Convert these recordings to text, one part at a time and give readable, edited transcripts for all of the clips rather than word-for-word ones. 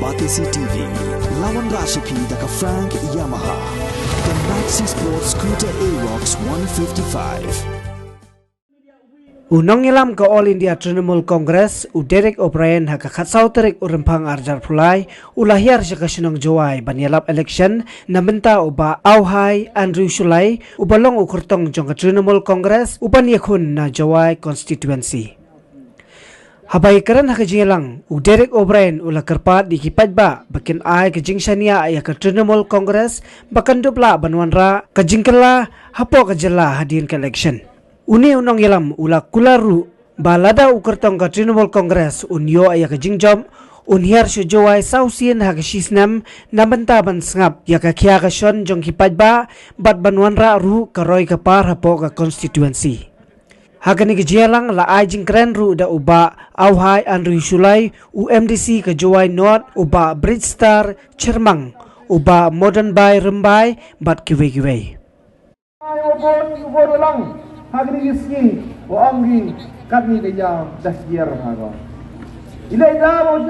Batisi TV, lawan Rashipi daka Frank Yamaha, the Maxi Sports Scooter Aerox 155. Unong ilam ka All India Trinamool Congress Derek O'Brien haka khatsaw tarik urimpang arjar pulai ulahiyar siya kasinong Jowai ban Ïalap election nabenta uba Auhai Andrew Shullai ubalong ukurtong jong ka Trinamool Congress uban yakun na Jowai constituency. Habay karan haka jingilang Derek O'Brien ula kerpat di kipadba bakin ay kajing syania ay ka Trinamool Congress bakan dubla banwanra kajingkala hapo kajala hadin ka election. Uni unong ilam ula kularu balada ukertong ka Trinamool Congress unyo ay ka jingjom Hiar si Jowai sausin ha ka sisnam nabenta ban sngap ya ka kya ka shon jong kipadba bat banwanra ru karoy ka par hapo ka constituency. Hagani ka jialang la ay jingkren ru da uba Auhai Andrew Shullai UMDC ka Jowai North uba Bridge Star Chermang uba Modern Bay Rembay bat kiwe-kiwe. Hagni iski o anggi kami kaya dasyer hago ilai jauh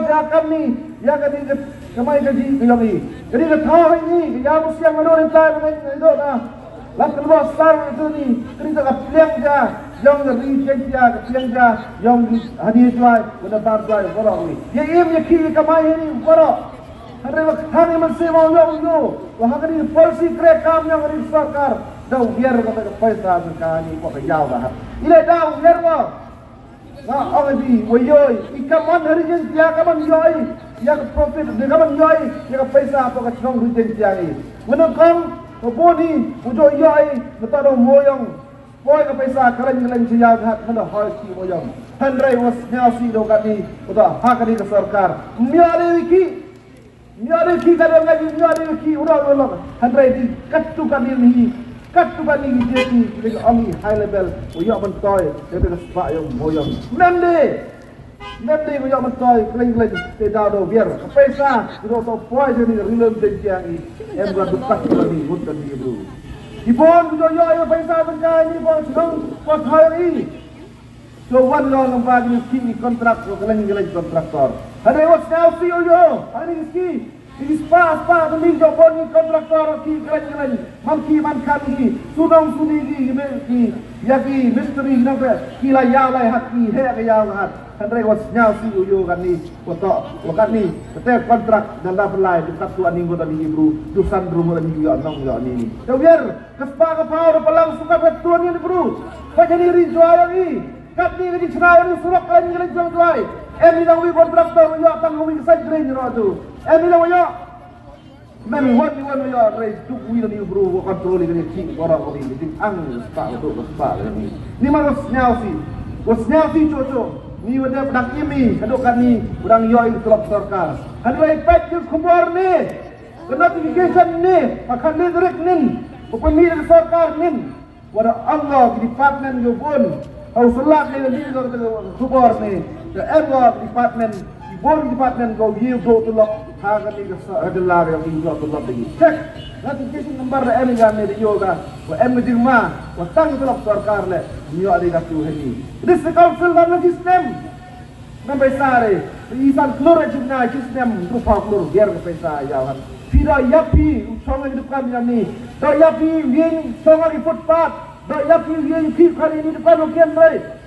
kami ya kadi kamai kaji bilangi kadi ke thau ini ya musiang ado rentai itu na lak keluar star itu ni kadi tak piang ja yang ri ja piang ja yang hadir juai pada bar juai borok ni ya im ya ki kamai ini borok hari masih mau yang wah kali polisi kerekam yang dari sarkar dah biar kata paisa berkani kok jauh dah ile dah biar mo na awadi wayoy ikaman hari jen dia kaman yoy ya profit dia kaman yoy ya paisa apa ka chong rujen dia ni menokong boni ujo yoy betado moyong boy ka paisa kalan siya hat mana hoy ki moyong handrai was nyasi do kami udah hakani ke sarkar miare wiki Nyari ki kadang lagi nyari ki ulang handrai di katukan ini jadi lagi ami high level uyak mentoy kita sepak yang moyang nande uyak mentoy keleng tidak ada biar pesa itu so poy jadi rilem tenjangi em buat bekas lagi hutan di bro ibon ujo yo pesa benjani bon senang pot hari so one long bagi ki kontrak keleng kontraktor handrai was now see ujo hari ski Ispa kening jopon ni kontraktor ki keren mamki mankan ki sunong suni ki yaki misteri napa ki la yaw lai hat ki he ka yaw hat handrai was nyau si uyo kan ni kotok wakat ni ketek kontrak dan dah belai dekat tu aning kota ni bro dusan rumah ni yo nong yo ni so biar kespa ka pau pelang suka betul ni bro pa jadi ri jual ni kat ni di cenau ni surak kan ni jual em ni dang wi kontraktor yo tang wi sai green ro tu em ni dang yo men what you want your race to wheel ni bro control ni ki orang ko ni ting ang spa ni mas nyausi coco ni wada pedang imi kadokan ni udang yo klub sarkar hadai pet ke khubor ni notification ni akan ni direct nin upami dari sarkar nin wada Allah di department yo bon au salak ni khubor ni the ever department bon department go yield to lock hagan ni adalah yang ini to lock lagi check notification number em ga me yoga wa em digma wa tang to lock sarkar le ni ada ka tu heni this council dan system nampai sare isan klore jina system rupa klor biar ke pesa yawan tidak yapi songa di depan yang ni do yapi yin songa di footpath do yapi yin ki kali ni depan okian baik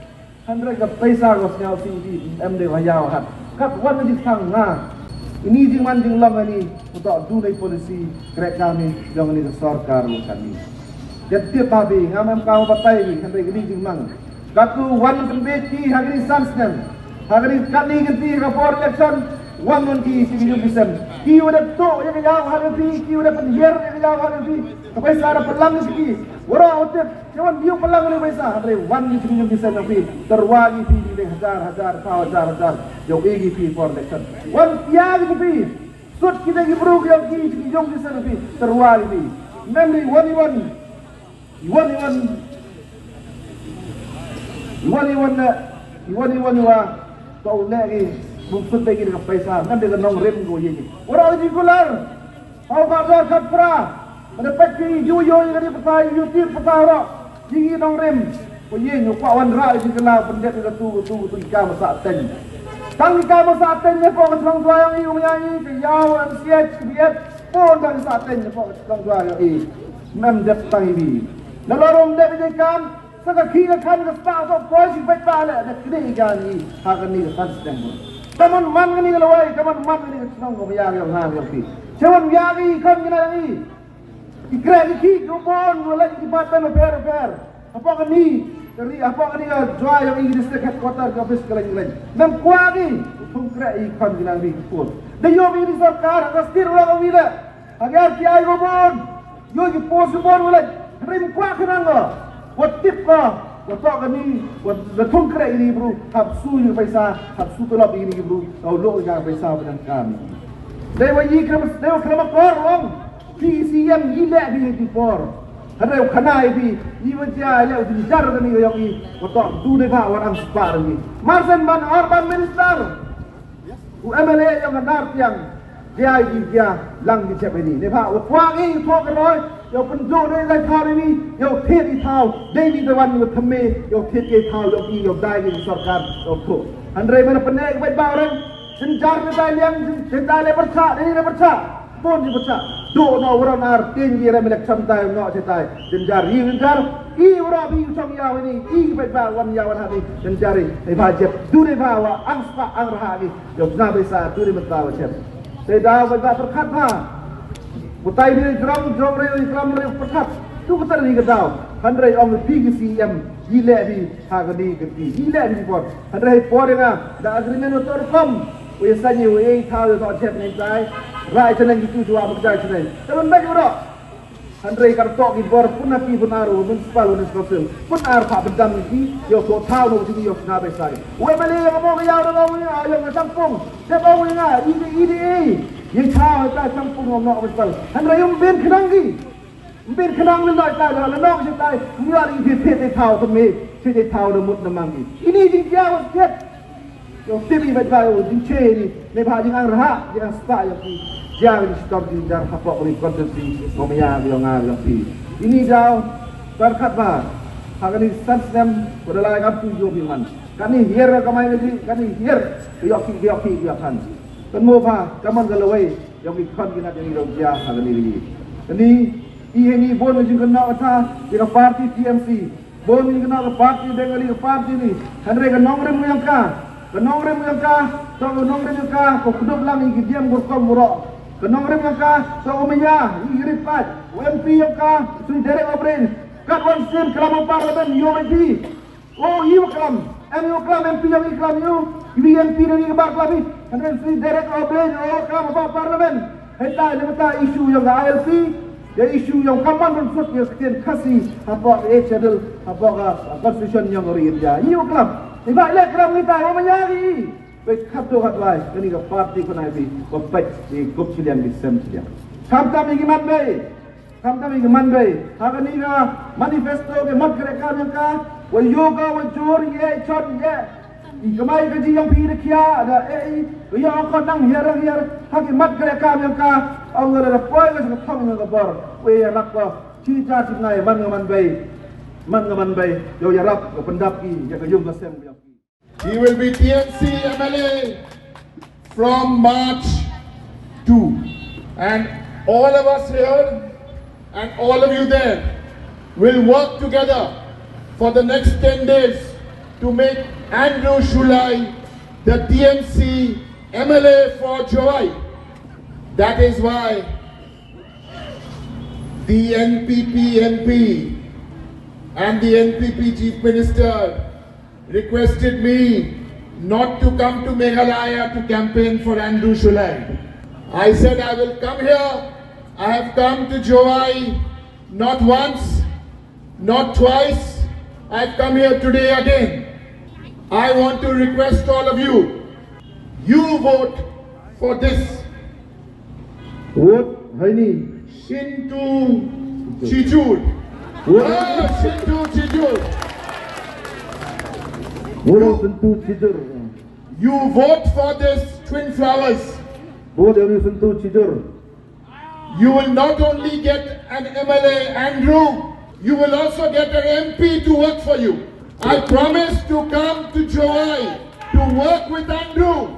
handrai ka pesa gos nyau sini em de wayawan kat wan di sanga ini jingan jinglang ini untuk dunai polisi kerek kami yang ini sarkar kami jadi tabi ngamam kau batai ni handai ini jingmang katu wan kembeki hari sansnem hari kani ganti rapor election wan ki sini bisa ki udah to yang jauh hari ki udah penhiar yang jauh hari sampai sana pelang ni orang otak kawan dia pelang ni pesa hari wan ni sini bisa tapi terwagi di hajar jauh egi pi for election wan tiang pi sud kita gi bro yang ki jong bisa tapi terwagi pi memory one wa kau lagi bukan bagi dengan pesa kan dengan nong rem go ye orang regular kau kada kapra ada peti yo dari petai YouTube petara jingi nong rem ko ye nyu kwa wan ra di kala pendet tu ika masak ten Tang ika mo sa atin niya po kaslang dua yung iumayayi, kayaw, MCH, KBF, po tang sa atin niya po kaslang dua yung memdep tang ibi. Nalorong dep niya kam, sa kakina kan kaspa sa poisi ba't pala, na kini ikan hakan ni kastem mo. Kaman man kani galaway, kaman man kani kaslang umayayi yung hanggang pi. Siyawan yagi kan gina lang ikreki gubon wala Department of Affairs. Apa kani? Dari apa kani Jowai yang English headquarter ke office kelain lain. Nam kuagi tungkra ikan gina bi pun. Dayo bi sarkar kastir wala wila. Agar kiai gubon yo ki pos gubon wala. Rim kuak nanga. Watip ka. Wato kani wat tungkra ini bro. Habsu yung paisa, habsu tulap ini bro. Kau lo yang paisa dengan kami. Dewa kramakor wong PCM gila di por. Ada kanai bi iwaja ya ujar kami yang i wato tu deka orang separ ni. Marsen ban urban minister. UMLA yang benar yang dia lang di cep ini. Deka wangi tok roy yo penjo ni lai thau ni yo thet i thau dei ni dewan yo thame yo thet ke thau yo i yo dai ni sarkar yo tu. Andre mana penek baik bareng senjar ni dai liang senjar le perca ni le perca. Pun di perca. Do no orang ar tinggi ra melek samtai no cetai senjar i senjar i ora bi usam yaw ini i baik ba wan yawan hati senjari ai bajep du ne bawa angspa angraha ni yo na bisa du ne metawa cep. Seda baik ba perkat ha. Butai ni drum re perkat. Tu betul ni kedau. Handrai ong PCM gile bi hagani geti. Gile ni pot. Handrai porenga da agreement motor kom. Biasanya we tahu tak cep ni sai. Rai cenang itu dua berjaya cenang. Teman baik bro. Handrai kartok di bor pun api benaru municipal pun ar pak bedam ni yo ko tahu no sini yo na besar. We beli ngomong ya ngomong ni ayo ngacampung. Siapa we nga ide yang tahu tak campung ngomong besar. Handrai ben kenangi. Ben kenang ni nak tak la nok sitai. Muar ide pete tahu kami. Sini tahu demut namangi. Ini jingja wasket. Yo tibi baik yo jingche ni. Ne ba jingang raha jingang spa yo ki. Jangan stop di jar kapok ni kontensi ngomnya yo ngal pi. Ini jauh berkat ba. Hagan ni sansem bodalai kapu yo biman. Kani hier kamai ni kani hier yo ki kan. Kan mo pa kaman galawai yo ki kon gina ni ro ja hagan ni. Kani ini bon ni kena ata di parti TMC. Bon ni kena parti dengan ni parti ni. Handre kan nongre mo yang ka. Kenongre mo yang ka. So nongre mo ka ko kudob lang igidiam gorkom muro. Kenongre mo yang ka so umenya igripat. UMP yang ka sui derek obren. Kat wan sen kelam parlimen UMP. Oh iu kelam. MU kelam MP yang iklam yu. UMP ni bar kelam. Handre sui derek obren oh kelam parlimen. Heta ni mata isu yang ILP. Ya isu yang kapan maksud yang sekian kasih apa channel apa constitution yang orang dia. Iu kelam. Iba le kelam kita orang menyari. Baik katu kat lai. Kini ke parti pun ada ko pet di grup cilian di sem cilian. Kamta mi giman bay. Haga ni ga manifesto ke mat kereka yang ka. Wa yoga wa jor ye chot ye. Ikamai kaji yang pi kia ada yo ko nang hiar haki mat kereka yang ka. Ang ada poy ka sa thong ng bar. We rak ko cita sinai man ngaman bay. Yo yarap ko pendap ki ya kayum ka sem ki. He will be TNC MLA from March 2. And all of us here and all of you there will work together for the next 10 days to make Andrew Shullai the TNC MLA for Jowai. That is why the NPP MP and the NPP Chief Minister requested me not to come to Meghalaya to campaign for Andrew Shullai. I said I will come here. I have come to Jowai not once, not twice. I have come here today again. I want to request all of you, you vote for this. Vote Haini. Shintu Chijur. Shintu Chijur. You vote for this Twin Flowers. You will not only get an MLA, Andrew, you will also get an MP to work for you. I promise to come to Jowai to work with Andrew.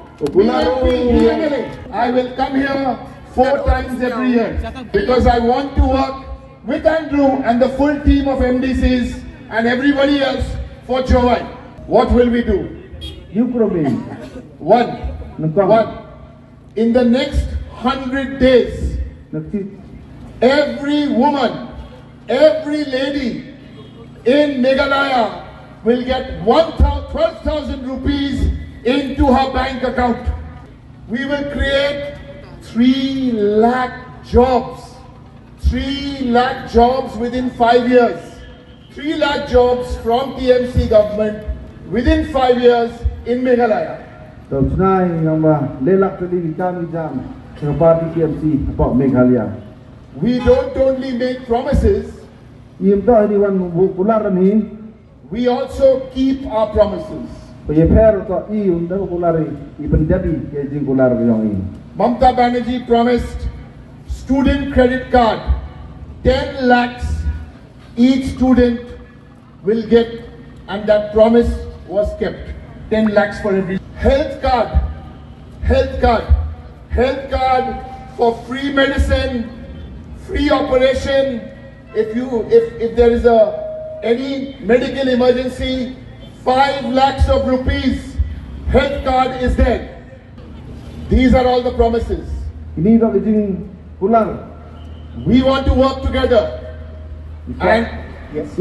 I will come here 4 times every year because I want to work with Andrew and the full team of MDCs and everybody else for Jowai. What will we do? You promise. One. In the next 100 days, every woman, every lady in Meghalaya will get 12,000 rupees into her bank account. We will create 3 lakh jobs. 3 lakh jobs within 5 years. 3 lakh jobs from TMC government within 5 years in Meghalaya. So tonight, lelak tadi kami jam party TMC about Meghalaya. We don't only make promises, we also keep our promises. Mamta Banerjee promised student credit card, 10 lakhs each student will get, and that promise was kept. 10 lakhs for every. Health card for free medicine, free operation. If there is any medical emergency, 5 lakhs of rupees, health card is there. These are all the promises. We want to work together. And yes.